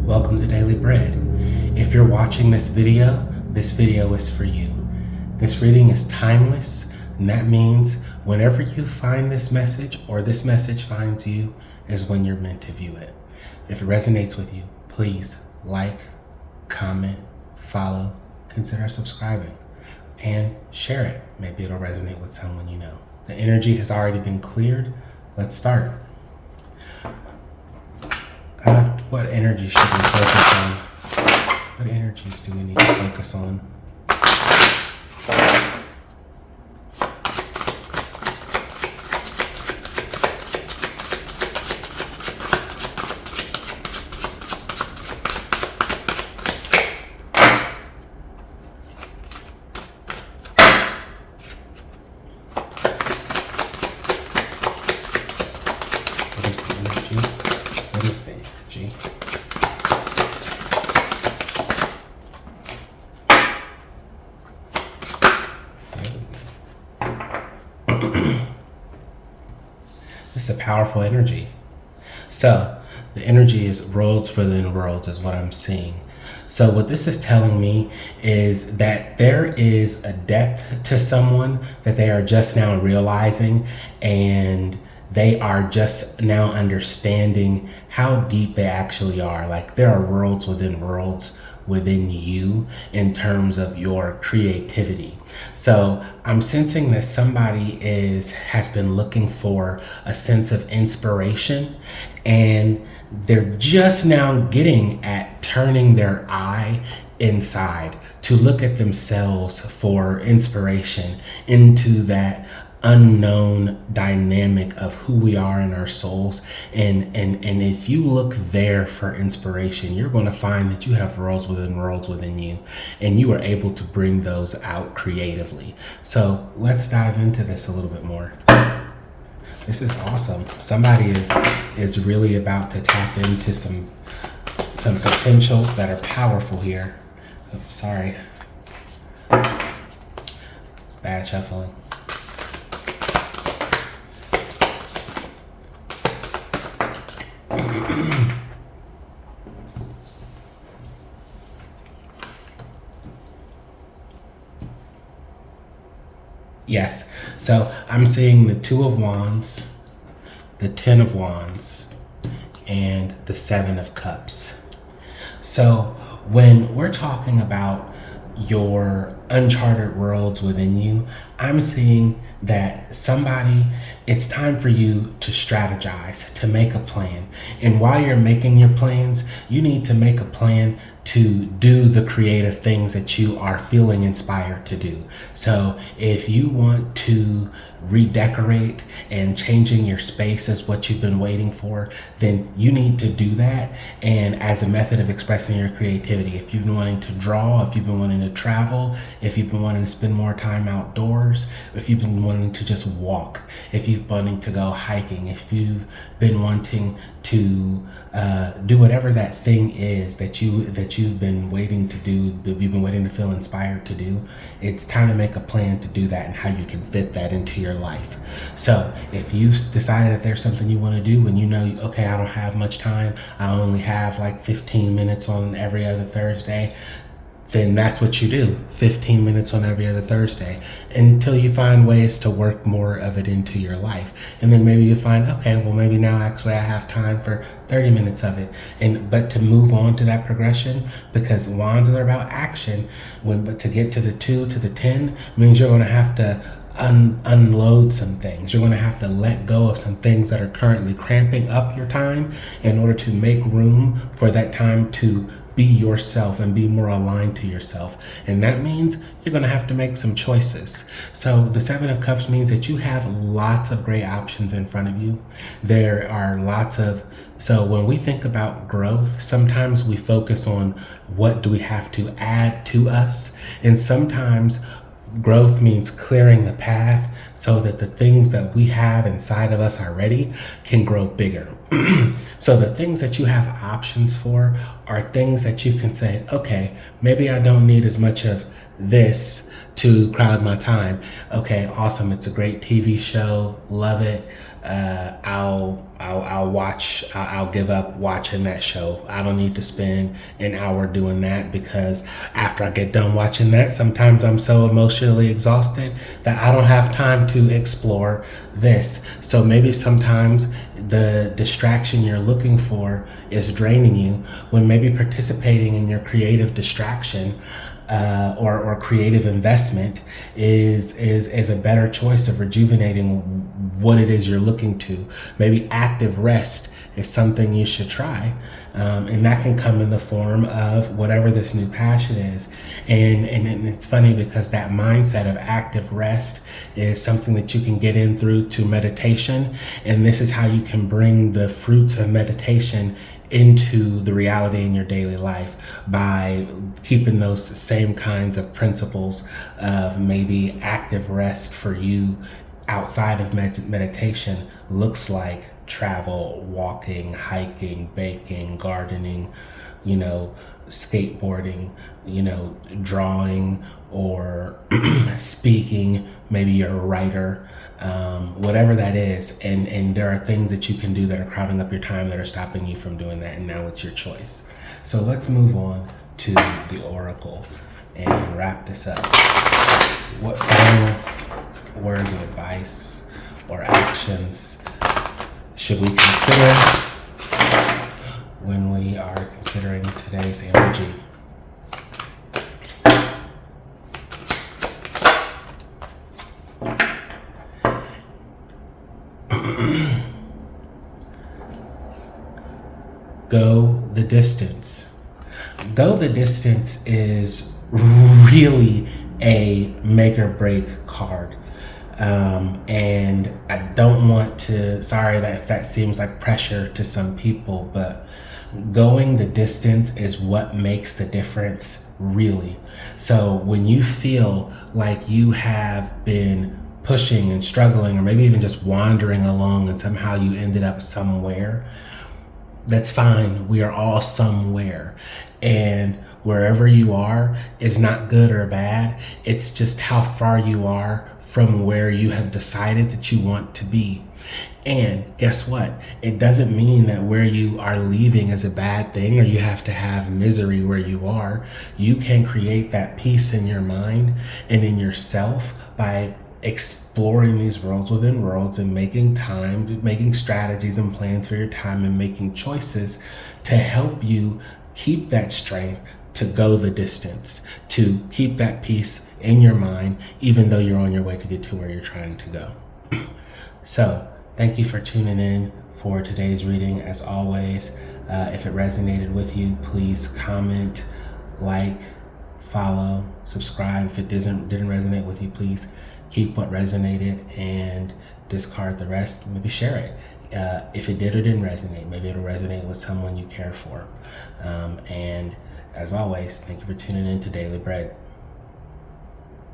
Welcome to Daily Bread. If you're watching this video is for you. This reading is timeless, and that means whenever you find this message or this message finds you is when you're meant to view it. If it resonates with you, please like, comment, follow, consider subscribing, and share it. Maybe it'll resonate with someone you know. The energy has already been cleared. Let's start. God, what energy should we focus on? What energies do we need to focus on? What is the energy? What is the energy? This is a powerful energy. So the energy is worlds within worlds is what I'm seeing. So what this is telling me is that there is a depth to someone that they are just now realizing, and they are just now understanding how deep they actually are. Like, there are worlds within you in terms of your creativity. So I'm sensing that somebody has been looking for a sense of inspiration, and they're just now getting at turning their eye inside to look at themselves for inspiration into that unknown dynamic of who we are in our souls. And if you look there for inspiration, you're going to find that you have worlds within you, and you are able to bring those out creatively. So let's dive into this a little bit more. This is awesome. Somebody is really about to tap into some potentials that are powerful here. Oh, sorry. It's bad shuffling. Yes, so I'm seeing the Two of Wands, the Ten of Wands, and the Seven of Cups. So when we're talking about your uncharted worlds within you, I'm seeing that it's time for you to strategize, to make a plan. And while you're making your plans, you need to make a plan to do the creative things that you are feeling inspired to do. So if you want to redecorate and changing your space is what you've been waiting for, then you need to do that. And as a method of expressing your creativity, if you've been wanting to draw, if you've been wanting to travel, if you've been wanting to spend more time outdoors, if you've been wanting to just walk, if you've been wanting to go hiking, if you've been wanting to do whatever that thing is that you've been waiting to do, you've been waiting to feel inspired to do, it's time to make a plan to do that and how you can fit that into your life. So if you've decided that there's something you want to do and you know, okay, I don't have much time, I only have like 15 minutes on every other Thursday, then that's what you do. 15 minutes on every other Thursday until you find ways to work more of it into your life. And then maybe you find, okay, well, maybe now actually I have time for 30 minutes of it. But to move on to that progression, because wands are about action, but to get to the 2 to the 10 means you're going to have to unload some things. You're going to have to let go of some things that are currently cramping up your time in order to make room for that time to be yourself and be more aligned to yourself. And that means you're going to have to make some choices. So the Seven of Cups means that you have lots of great options in front of you. There are so when we think about growth, sometimes we focus on what do we have to add to us. And sometimes growth means clearing the path so that the things that we have inside of us already can grow bigger. So the things that you have options for are things that you can say, okay, maybe I don't need as much of this to crowd my time. Okay, awesome. It's a great TV show. Love it. I'll give up watching that show. I don't need to spend an hour doing that, because after I get done watching that, sometimes I'm so emotionally exhausted that I don't have time to explore this. So maybe sometimes the distraction you're looking for is draining you, when maybe participating in your creative distraction or creative investment is a better choice of rejuvenating what it is you're looking to. Maybe active rest is something you should try, and that can come in the form of whatever this new passion is. And it's funny because that mindset of active rest is something that you can get in through to meditation, and this is how you can bring the fruits of meditation into the reality in your daily life, by keeping those same kinds of principles of maybe active rest for you outside of meditation looks like travel, walking, hiking, baking, gardening, skateboarding, drawing, or speaking. Maybe you're a writer, whatever that is. And there are things that you can do that are crowding up your time that are stopping you from doing that. And now it's your choice. So let's move on to the Oracle and wrap this up. What final words of advice or actions should we consider when we are considering today's energy? Go the distance. Go the distance is really a make or break card. And I don't want to, sorry that if that seems like pressure to some people, but going the distance is what makes the difference, really. So when you feel like you have been pushing and struggling, or maybe even just wandering along and somehow you ended up somewhere, that's fine. We are all somewhere. And wherever you are is not good or bad. It's just how far you are from where you have decided that you want to be. And guess what? It doesn't mean that where you are leaving is a bad thing, or you have to have misery where you are. You can create that peace in your mind and in yourself by exploring these worlds within worlds and making time, making strategies and plans for your time, and making choices to help you keep that strength to go the distance, to keep that peace in your mind, even though you're on your way to get to where you're trying to go. So thank you for tuning in for today's reading. As always, if it resonated with you, please comment, like, follow, subscribe. If it didn't resonate with you, please keep what resonated and discard the rest. Maybe share it. If it did or didn't resonate, maybe it'll resonate with someone you care for. And as always, thank you for tuning in to Daily Bread.